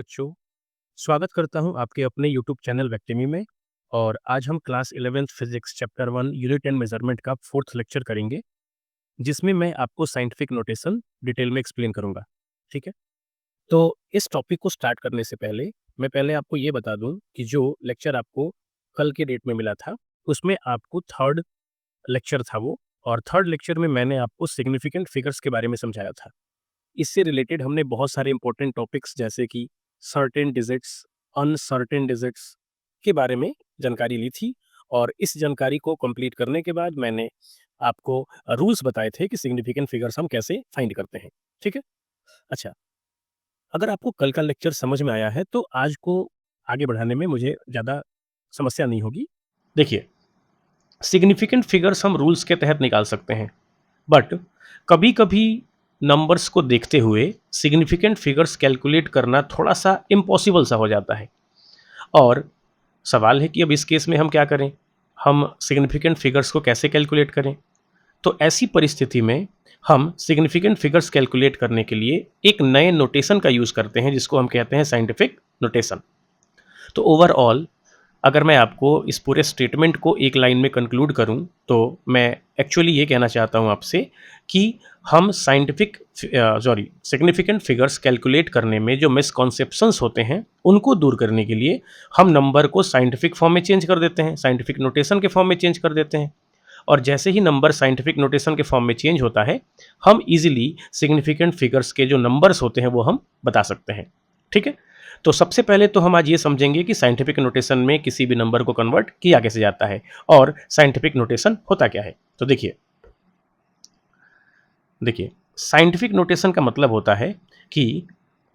बच्चों, स्वागत करता हूं आपके अपने यूट्यूब चैनल वेक्टिमी में। और आज हम class 11th physics chapter 1 unit and measurement का फोर्थ लेक्चर करेंगे, जिसमें मैं आपको साइंटिफिक नोटेशन डिटेल में एक्सप्लेन करूंगा। ठीक है, तो इस टॉपिक को स्टार्ट करने से पहले मैं आपको ये बता दूं कि जो लेक्चर आपको कल के डेट में मिला था, उसमें आपको थर्ड लेक्चर था वो। और थर्ड लेक्चर में मैंने आपको सिग्निफिकेंट फिगर्स के बारे में समझाया था। इससे रिलेटेड हमने बहुत सारे इंपॉर्टेंट टॉपिक्स जैसे कि सर्टेन डिजिट्स, अनसर्टेन डिजिट्स के बारे में जानकारी ली थी। और इस जानकारी को कंप्लीट करने के बाद मैंने आपको रूल्स बताए थे कि सिग्निफिकेंट फिगर्स हम कैसे फाइंड करते हैं। ठीक है, अच्छा, अगर आपको कल का लेक्चर समझ में आया है तो आज को आगे बढ़ाने में मुझे ज़्यादा समस्या नहीं होगी। देखिए, सिग्निफिकेंट फिगर्स हम रूल्स के तहत निकाल सकते हैं, बट कभी कभी नंबर्स को देखते हुए सिग्निफिकेंट फिगर्स कैलकुलेट करना थोड़ा सा इम्पॉसिबल सा हो जाता है। और सवाल है कि अब इस केस में हम क्या करें, हम सिग्निफिकेंट फिगर्स को कैसे कैलकुलेट करें। तो ऐसी परिस्थिति में हम सिग्निफिकेंट फिगर्स कैलकुलेट करने के लिए एक नए नोटेशन का यूज़ करते हैं, जिसको हम कहते हैं साइंटिफिक नोटेशन। तो ओवरऑल अगर मैं आपको इस पूरे स्टेटमेंट को एक लाइन में कंक्लूड करूं, तो मैं एक्चुअली ये कहना चाहता हूं आपसे कि हम सिग्निफिकेंट फिगर्स कैलकुलेट करने में जो मिसकॉन्सेप्शंस होते हैं उनको दूर करने के लिए हम नंबर को साइंटिफिक फॉर्म में चेंज कर देते हैं, साइंटिफिक नोटेशन के फॉर्म में चेंज कर देते हैं। और जैसे ही नंबर साइंटिफिक नोटेशन के फॉर्म में चेंज होता है, हम इजीली सिग्निफिकेंट फिगर्स के जो नंबर्स होते हैं वो हम बता सकते हैं। ठीक है, तो सबसे पहले तो हम आज ये समझेंगे कि साइंटिफिक नोटेशन में किसी भी नंबर को कन्वर्ट किया कैसे जाता है और साइंटिफिक नोटेशन होता क्या है। तो देखिए देखिए साइंटिफिक नोटेशन का मतलब होता है कि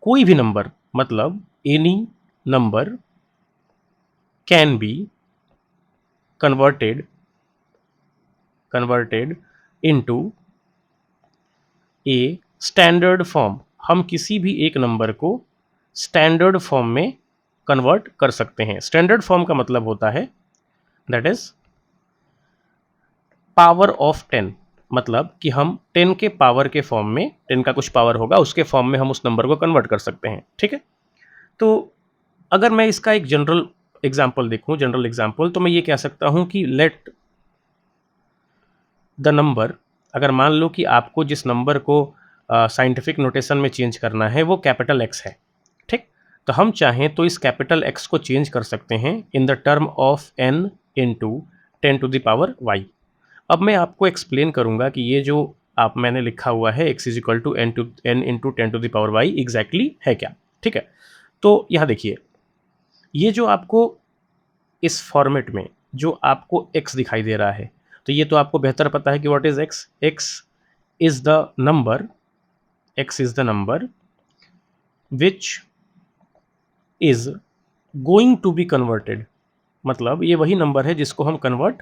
कोई भी नंबर, मतलब any number can be converted into a standard form. हम किसी भी एक नंबर को स्टैंडर्ड फॉर्म में कन्वर्ट कर सकते हैं। स्टैंडर्ड फॉर्म का मतलब होता है दैट इज पावर ऑफ 10, मतलब कि हम 10 के पावर के फॉर्म में, 10 का कुछ पावर होगा उसके फॉर्म में हम उस नंबर को कन्वर्ट कर सकते हैं। ठीक है, तो अगर मैं इसका एक जनरल एग्जांपल देखूं, जनरल एग्जांपल, तो मैं ये कह सकता हूं कि लेट द नंबर, अगर मान लो कि आपको जिस नंबर को साइंटिफिक नोटेशन में चेंज करना है वो कैपिटल एक्स है। ठीक, तो हम चाहें तो इस कैपिटल एक्स को चेंज कर सकते हैं in the term of n into 10⁻⁴। अब मैं आपको एक्सप्लेन करूंगा कि ये जो मैंने लिखा हुआ है x is equal to n into 10⁻⁴ exactly है क्या। ठीक है, तो यहाँ देखिए, ये जो आपको इस फॉर्मेट में जो आपको x दिखाई दे रहा है, तो ये तो आपको बेहतर पता है कि what is x। x is the number, x is the number which is going to be converted, मतलब ये वही नंबर है जिसको हम कन्वर्ट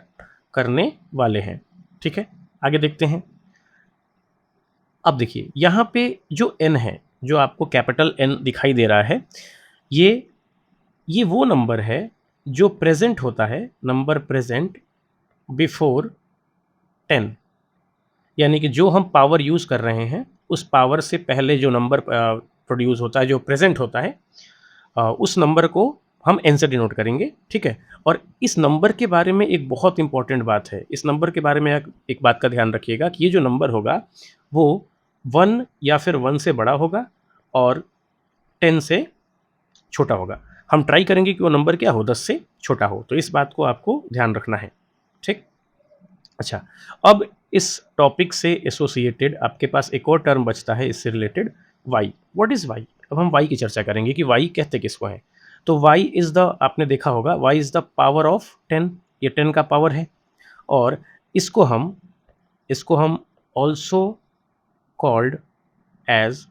करने वाले हैं। ठीक है, आगे देखते हैं। अब देखिए यहाँ पे जो n है, जो आपको कैपिटल N दिखाई दे रहा है, ये वो नंबर है जो प्रेजेंट होता है, नंबर प्रेजेंट बिफोर 10, यानी कि जो हम पावर यूज़ कर रहे हैं उस पावर से पहले जो नंबर प्रोड्यूस होता है, जो प्रेजेंट होता है, उस नंबर को हम n से डिनोट करेंगे। ठीक है, और इस नंबर के बारे में एक बहुत इंपॉर्टेंट बात है, इस नंबर के बारे में एक बात का ध्यान रखिएगा कि ये जो नंबर होगा वो 1 या फिर 1 से बड़ा होगा और 10 से छोटा होगा। हम ट्राई करेंगे कि वो नंबर क्या हो, 10 से छोटा हो, तो इस बात को आपको ध्यान रखना है। ठीक, अच्छा, अब इस टॉपिक से एसोसिएटेड आपके पास एक और टर्म बचता है इससे related, y. What is y? अब हम वाई की चर्चा करेंगे कि वाई कहते किसको है। तो वाई इज द, आपने देखा होगा, y is the power of 10, ये 10 का पावर है। और इसको हम also called as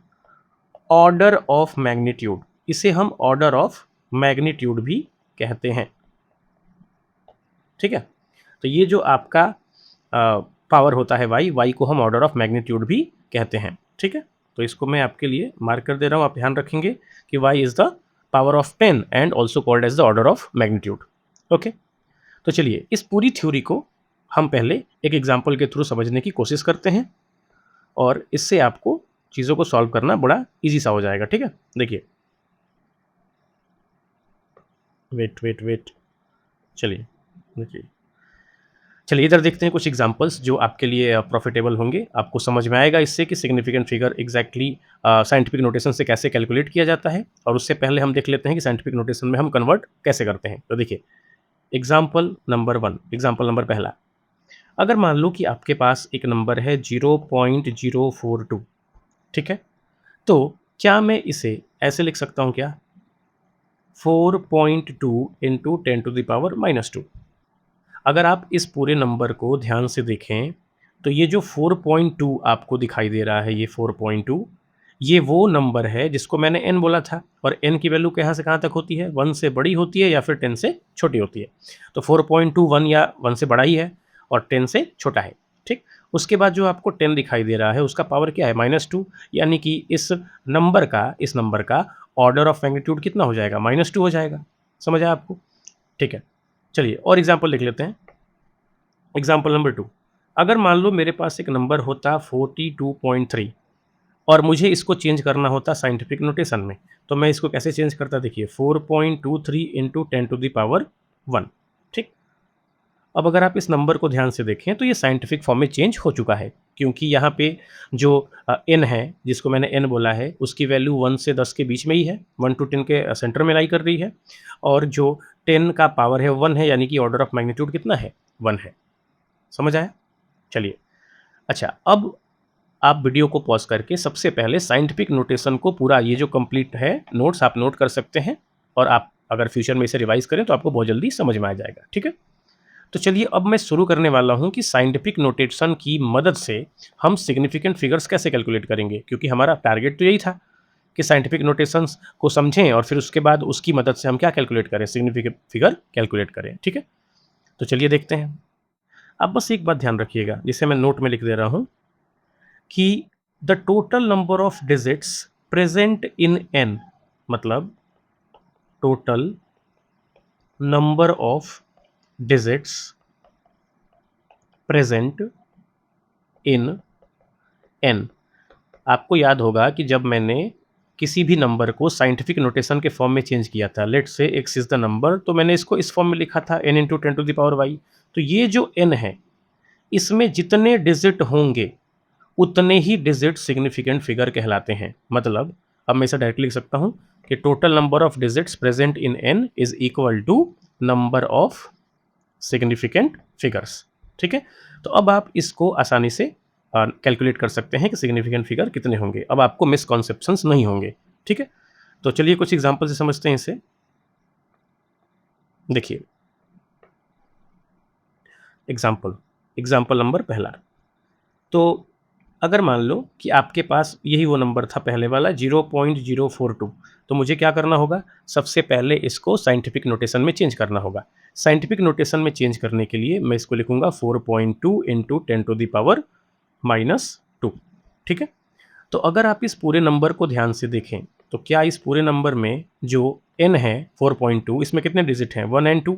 order of magnitude, इसे हम ऑर्डर ऑफ मैग्नीट्यूड भी कहते हैं। ठीक है, तो ये जो आपका पावर होता है वाई को हम ऑर्डर ऑफ मैग्नीट्यूड भी कहते हैं। ठीक है, तो इसको मैं आपके लिए मार्क कर दे रहा हूँ, आप ध्यान रखेंगे कि y is the power of 10 and also called as the order of magnitude. Okay, तो चलिए इस पूरी थ्योरी को हम पहले एक एग्जाम्पल के थ्रू समझने की कोशिश करते हैं और इससे आपको चीज़ों को सॉल्व करना बड़ा ईजी सा हो जाएगा। ठीक है, देखिए वेट वेट वेट, चलिए देखिए, चलिए इधर देखते हैं कुछ एग्जांपल्स जो आपके लिए प्रॉफिटेबल होंगे। आपको समझ में आएगा इससे कि significant figure exactly scientific notation से कैसे कैलकुलेट किया जाता है। और उससे पहले हम देख लेते हैं कि साइंटिफिक नोटेशन में हम कन्वर्ट कैसे करते हैं। तो देखिए, example number one, example number पहला, अगर मान लो कि आपके पास एक नंबर है 0.042, ठीक है, तो क्या मैं इसे ऐसे लिख सकता हूँ क्या, 4.2 इंटू 10⁻⁻²। अगर आप इस पूरे नंबर को ध्यान से देखें तो ये जो 4.2 आपको दिखाई दे रहा है, ये 4.2, ये वो नंबर है जिसको मैंने n बोला था। और n की वैल्यू कहाँ से कहाँ तक होती है, 1 से बड़ी होती है या फिर 10 से छोटी होती है। तो 4.2 1 या 1 से बड़ा ही है और 10 से छोटा है, ठीक। उसके बाद जो आपको 10 दिखाई दे रहा है उसका पावर क्या है, -2, यानी कि इस नंबर का ऑर्डर ऑफ मैग्नीट्यूड कितना हो जाएगा, -2 हो जाएगा। समझ आया आपको, ठीक है। चलिए और एग्जाम्पल लिख लेते हैं। एग्जाम्पल नंबर टू, अगर मान लो मेरे पास एक नंबर होता 42.3 और मुझे इसको चेंज करना होता साइंटिफिक नोटेशन में, तो मैं इसको कैसे चेंज करता, देखिए 4.23 इंटू 10⁻1, ठीक। अब अगर आप इस नंबर को ध्यान से देखें तो ये साइंटिफिक फॉर्म में चेंज हो चुका है, क्योंकि यहाँ पे जो n है, जिसको मैंने n बोला है, उसकी वैल्यू 1 से 10 के बीच में ही है, 1 to 10 के सेंटर में लाई कर रही है। और जो 10 का पावर है 1 है, यानी कि ऑर्डर ऑफ मैग्नीट्यूड कितना है, 1 है। समझ आया, चलिए। अच्छा, अब आप वीडियो को पॉज करके सबसे पहले साइंटिफिक नोटेशन को पूरा ये जो कंप्लीट है नोट्स आप नोट कर सकते हैं, और आप अगर फ्यूचर में इसे रिवाइज करें तो आपको बहुत जल्दी समझ में आ जाएगा, ठीक है। तो चलिए अब मैं शुरू करने वाला हूं कि साइंटिफिक नोटेशन की मदद से हम सिग्निफिकेंट फिगर्स कैसे कैलकुलेट करेंगे, क्योंकि हमारा टारगेट तो यही था कि साइंटिफिक नोटेशंस को समझें और फिर उसके बाद उसकी मदद से हम क्या कैलकुलेट करें, सिग्निफिकेंट फिगर कैलकुलेट करें, ठीक है। तो चलिए देखते हैं। अब बस एक बात ध्यान रखिएगा, जिसे मैं नोट में लिख दे रहा हूं, कि the total number of digits present in n, मतलब total number of digits present in n। आपको याद होगा कि जब मैंने किसी भी नंबर को साइंटिफिक नोटेशन के फॉर्म में चेंज किया था, let's say x is the number, तो मैंने इसको इस फॉर्म में लिखा था n इंटू 10⁻y। तो ये जो n है, इसमें जितने डिजिट होंगे उतने ही डिजिट सिग्निफिकेंट फिगर कहलाते हैं। मतलब अब मैं इसे डायरेक्टली लिख सकता हूं कि total number of digits present in n is equal to number of significant figures, ठीक है। तो अब आप इसको आसानी से कैलकुलेट कर सकते हैं कि सिग्निफिकेंट फिगर कितने होंगे। अब आपको मिसकॉन्सेप्शंस नहीं होंगे, ठीक है। तो चलिए कुछ एग्जांपल से समझते हैं इसे। देखिए, एग्जांपल एग्जांपल नंबर पहला, तो अगर मान लो कि आपके पास यही वो नंबर था पहले वाला 0.042, तो मुझे क्या करना होगा, सबसे पहले इसको साइंटिफिक नोटेशन में चेंज करना होगा। साइंटिफिक नोटेशन में चेंज करने के लिए मैं इसको लिखूंगा 4.2 इंटू 10⁻², ठीक है। तो अगर आप इस पूरे नंबर को ध्यान से देखें तो क्या इस पूरे नंबर में जो n है 4.2, इसमें कितने डिजिट हैं, 1 and 2,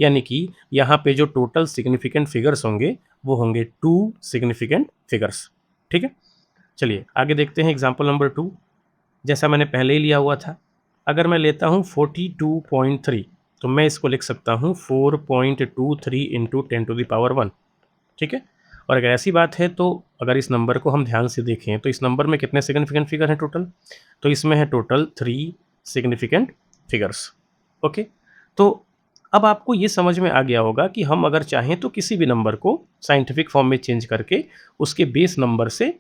यानी कि यहाँ पे जो टोटल सिग्निफिकेंट फिगर्स होंगे वो होंगे 2 सिग्निफिकेंट फिगर्स, ठीक है। चलिए आगे देखते हैं एग्जाम्पल नंबर 2। जैसा मैंने पहले ही लिया हुआ था, अगर मैं लेता हूँ 42.3, तो मैं इसको लिख सकता हूँ 4.23 इंटू 10⁻1, ठीक है। और अगर ऐसी बात है तो अगर इस नंबर को हम ध्यान से देखें तो इस नंबर में कितने सिग्निफिकेंट फिगर हैं टोटल, तो इसमें है टोटल 3 सिग्निफिकेंट फिगर्स, ओके। तो अब आपको ये समझ में आ गया होगा कि हम अगर चाहें तो किसी भी नंबर को साइंटिफिक फॉर्म में चेंज करके उसके बेस नंबर से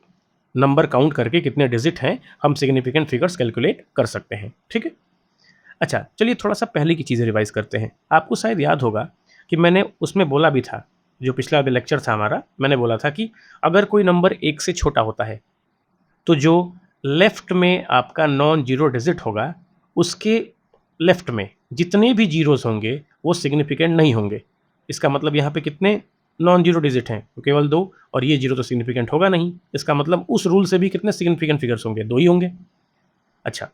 नंबर काउंट करके कितने डिजिट हैं हम सिग्निफिकेंट फिगर्स कैलकुलेट कर सकते हैं, ठीक है। अच्छा, चलिए थोड़ा सा पहले की चीज़ें रिवाइज करते हैं। आपको शायद याद होगा कि मैंने उसमें बोला भी था, जो पिछला लेक्चर था हमारा, मैंने बोला था कि अगर कोई नंबर 1 से छोटा होता है तो जो लेफ्ट में आपका नॉन जीरो डिजिट होगा उसके लेफ्ट में जितने भी जीरोस होंगे वो सिग्निफिकेंट नहीं होंगे। इसका मतलब यहाँ पे कितने नॉन जीरो डिजिट हैं, तो केवल 2, और ये जीरो तो सिग्निफिकेंट होगा नहीं। इसका मतलब उस रूल से भी कितने सिग्निफिकेंट फिगर्स होंगे, 2 ही होंगे। अच्छा,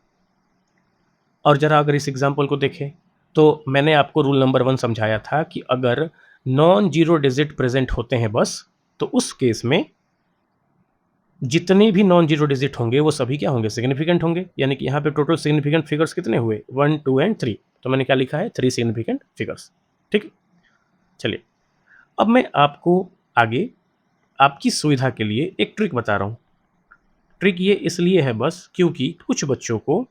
और ज़रा अगर इस एग्जाम्पल को देखें तो मैंने आपको रूल नंबर 1 समझाया था कि अगर नॉन जीरो डिजिट प्रेजेंट होते हैं बस, तो उस केस में जितने भी नॉन जीरो डिजिट होंगे वो सभी क्या होंगे, सिग्निफिकेंट होंगे। यानी कि यहाँ पे टोटल सिग्निफिकेंट फिगर्स कितने हुए, 1, 2 एंड 3। तो मैंने क्या लिखा है, 3 सिग्निफिकेंट फिगर्स। ठीक है, चलिए अब मैं आपको आगे आपकी सुविधा के लिए एक ट्रिक बता रहा हूँ। ट्रिक ये इसलिए है बस क्योंकि कुछ बच्चों को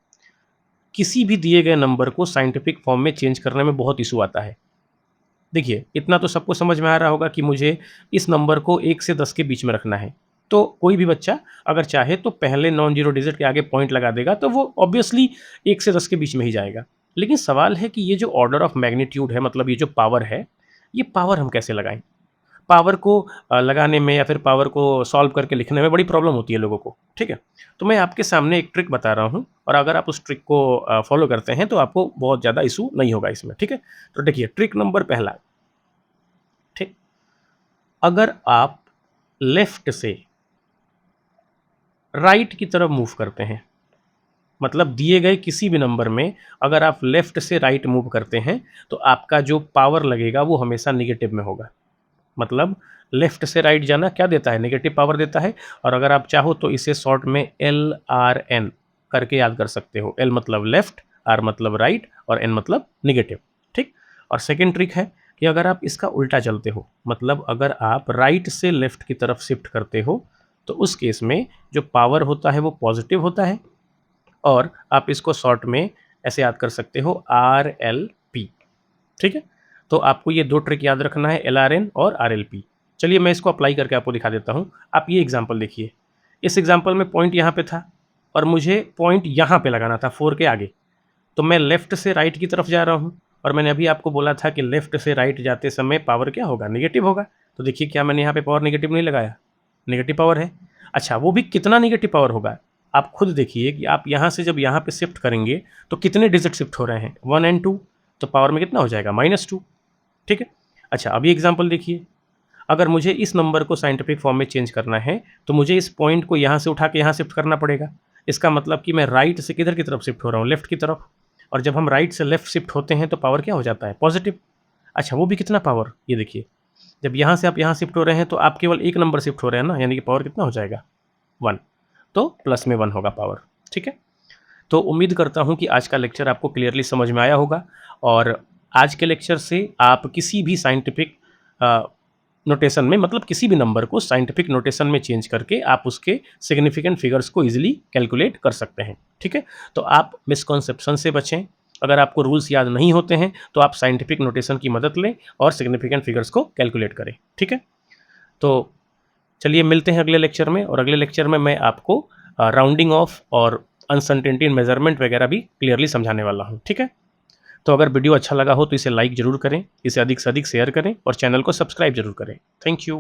किसी भी दिए गए नंबर को साइंटिफिक फॉर्म में चेंज करने में बहुत इशू आता है। देखिए, इतना तो सबको समझ में आ रहा होगा कि मुझे इस नंबर को 1 से 10 के बीच में रखना है। तो कोई भी बच्चा अगर चाहे तो पहले नॉन ज़ीरो डिजिट के आगे पॉइंट लगा देगा, तो वो ऑब्वियसली 1 से 10 के बीच में ही जाएगा। लेकिन सवाल है कि ये जो ऑर्डर ऑफ मैग्नीट्यूड है, मतलब ये जो पावर है, ये पावर हम कैसे लगाएँ? पावर को लगाने में या फिर पावर को सॉल्व करके लिखने में बड़ी प्रॉब्लम होती है लोगों को, ठीक है? तो मैं आपके सामने एक ट्रिक बता रहा हूँ और अगर आप उस ट्रिक को फॉलो करते हैं तो आपको बहुत ज़्यादा इश्यू नहीं होगा इसमें, ठीक है? तो देखिए ट्रिक नंबर पहला, ठीक? अगर आप लेफ्ट से राइट की तरफ मूव करते हैं, मतलब दिए गए किसी भी नंबर में अगर आप लेफ्ट से राइट मूव करते हैं, तो आपका जो पावर लगेगा वो हमेशा नेगेटिव में होगा। मतलब लेफ्ट से राइट जाना क्या देता है, नेगेटिव पावर देता है। और अगर आप चाहो तो इसे शॉर्ट में LRN करके याद कर सकते हो। L मतलब लेफ्ट, R मतलब राइट और N मतलब नेगेटिव, ठीक। और सेकेंड ट्रिक है कि अगर आप इसका उल्टा चलते हो, मतलब अगर आप राइट से लेफ्ट की तरफ शिफ्ट करते हो, तो उस केस में जो पावर होता है वो पॉजिटिव होता है और आप इसको शॉर्ट में ऐसे याद कर सकते हो RLP, ठीक है। तो आपको ये दो ट्रिक याद रखना है, LRN और RLP। चलिए मैं इसको अप्लाई करके आपको दिखा देता हूँ। आप ये एग्जांपल देखिए, इस एग्जांपल में पॉइंट यहाँ पे था और मुझे पॉइंट यहाँ पे लगाना था 4 के आगे। तो मैं लेफ्ट से राइट की तरफ जा रहा हूँ और मैंने अभी आपको बोला था कि लेफ्ट से राइट जाते समय पावर क्या होगा, नेगेटिव होगा। तो देखिए क्या मैंने यहाँ पे पावर नेगेटिव नहीं लगाया, नेगेटिव पावर है। अच्छा वो भी कितना नेगेटिव पावर होगा, आप खुद देखिए कि आप यहाँ से जब यहाँ पे शिफ्ट करेंगे तो कितने डिजिट शिफ्ट हो रहे हैं, 1 एंड 2। तो पावर में कितना हो जाएगा, -2, ठीक है। अच्छा अभी एग्जाम्पल देखिए, अगर मुझे इस नंबर को साइंटिफिक फॉर्म में चेंज करना है तो मुझे इस पॉइंट को यहाँ से उठा के यहाँ शिफ्ट करना पड़ेगा। इसका मतलब कि मैं राइट से किधर की तरफ शिफ्ट हो रहा हूँ, लेफ्ट की तरफ। और जब हम राइट से लेफ्ट शिफ्ट होते हैं तो पावर क्या हो जाता है, पॉजिटिव। अच्छा वो भी कितना पावर, ये देखिए, जब यहाँ से आप यहाँ शिफ्ट हो रहे हैं तो आप केवल एक नंबर शिफ्ट हो रहे हैं ना, यानी कि पावर कितना हो जाएगा, 1। तो प्लस में 1 होगा पावर, ठीक है। तो उम्मीद करता हूँ कि आज का लेक्चर आपको क्लियरली समझ में आया होगा और आज के लेक्चर से आप किसी भी साइंटिफिक नोटेशन में, मतलब किसी भी नंबर को साइंटिफिक नोटेशन में चेंज करके आप उसके सिग्निफिकेंट फिगर्स को इजीली कैलकुलेट कर सकते हैं, ठीक है। तो आप मिसकॉन्सेप्शन से बचें। अगर आपको रूल्स याद नहीं होते हैं तो आप साइंटिफिक नोटेशन की मदद लें और सिग्निफिकेंट फिगर्स को कैलकुलेट करें, ठीक है। तो चलिए मिलते हैं अगले लेक्चर में और अगले लेक्चर में मैं आपको राउंडिंग ऑफ और अनसर्टेनिटी इन मेजरमेंट वगैरह भी क्लियरली समझाने वाला हूँ, ठीक है। तो अगर वीडियो अच्छा लगा हो तो इसे लाइक ज़रूर करें, इसे अधिक से अधिक शेयर करें और चैनल को सब्सक्राइब ज़रूर करें। Thank you.